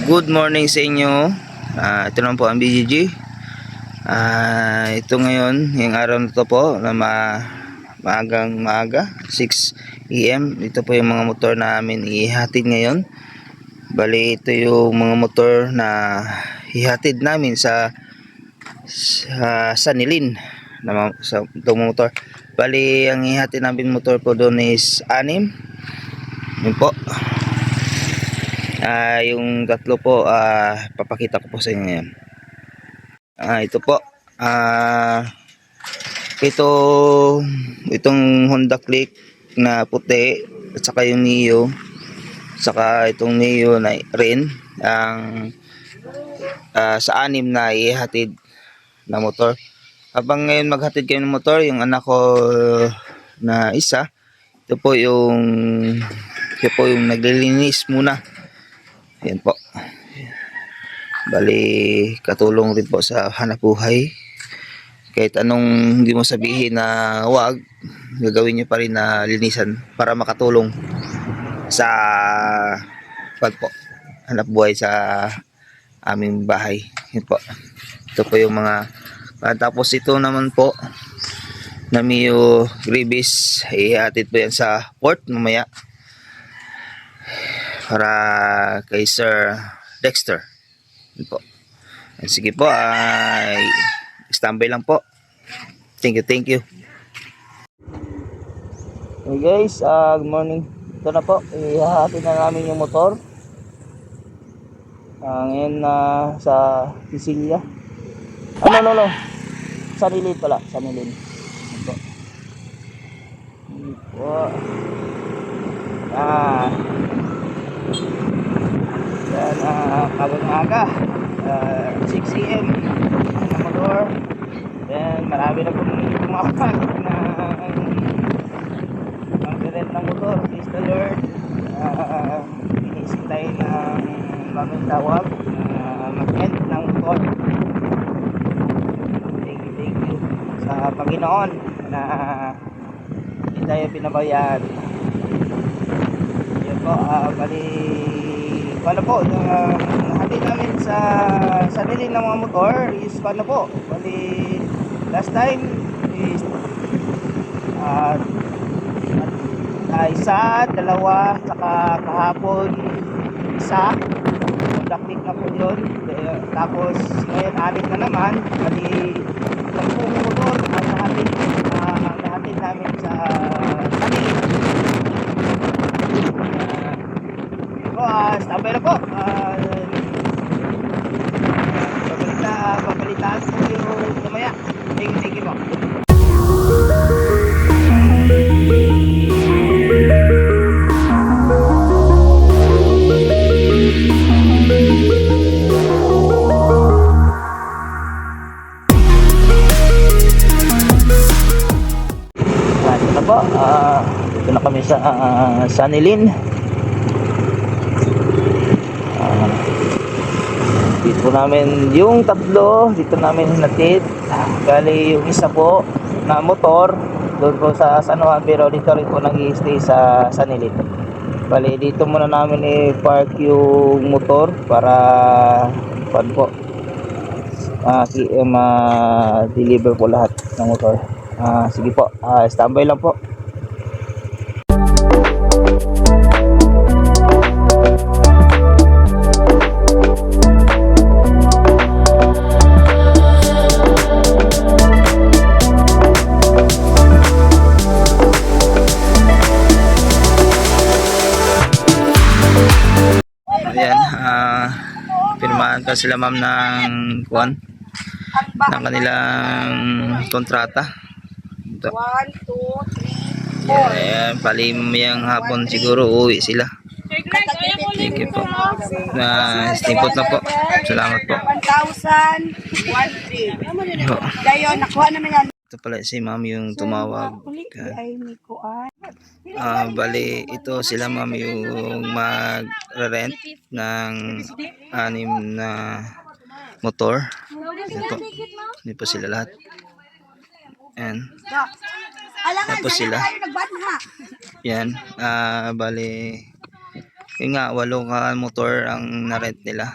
Good morning sa inyo. Ito naman po ang BGG. Ito ngayon, yung araw na to po na maagang maaga 6 AM. Ito po yung mga motor namin ihatid ngayon. Bali ito yung mga motor na ihatid namin sa Sanilin sa itong motor. Bali ang ihatid namin motor po doon is 6. Yun po. Yung tatlo po, papakita ko po sa inyo ngayon. Ito po. Itong Honda Click na puti at saka yung Neo, saka itong Neo na rin ang sa 6 na ihatid na motor. Habang ngayon maghatid kayo ng motor, yung anak ko na isa, ito po yung naglilinis muna. Yan po. Bali katulong rin po sa hanap buhay. Kahit anong hindi mo sabihin na wag, gagawin nyo pa rin na linisan para makatulong sa hanap buhay sa aming bahay. Yan po. Ito po yung mga tapos ito naman po na Mio Gribis, ihatid po yan sa port mamaya para kay Sir Dexter. Yan po. Sige po, standby lang po. Thank you. Hey guys, good morning. Ito na po, ihahatid na namin yung motor. Ngayon sa Sicilia. No. Sanilin pala, Sanilin. Ito. Ito. Yan, aga 6 AM na motor. Then marami na pong tumawag na ang direct ng motor. Please the Lord, inisip tayo ng bagong tawag mag-end ng motor. Thank you sa Panginoon na hindi tayo pinabayaan. Yan po, bali paano po, hatid namin sa Sanilin ng mga motor is paano po, bali last time is isa, dalawa, saka kahapon isa, daktik na po yun. Tapos ngayon 6 na naman, bali 10 motor ang nahatid namin sa Sanilin. Standby na po. Babalitaan po yung mamaya. Thank you po. Ito na po. Ito na kami sa Sanilin. Dito namin yung tatlo, dito namin hinatid. Bali yung isa po na motor doon po sa San Juan, pero dito rin po nag-i-stay sa Sanilin. Bali dito muna namin i-park yung motor para po deliver po lahat ng motor. Sige po, standby lang po. Ayan, pirmahan pa sila ma'am ng kanilang kontrata. Ito. 1, 2, 3, 4. Ayan, palimayang hapon siguro uwi sila. Thank you po. Stimpot na po. Salamat po. 1,000, 1,300. Dayon, nakuha namin yan. Ito pala si ma'am yung tumawag. Bali ito sila ma'am yung mag-rent ng 6 na motor. Ito. Hindi po sila lahat. Ayan. Tapos sila. Yan. Bali Yun nga, 8 ka motor ang na-rent nila.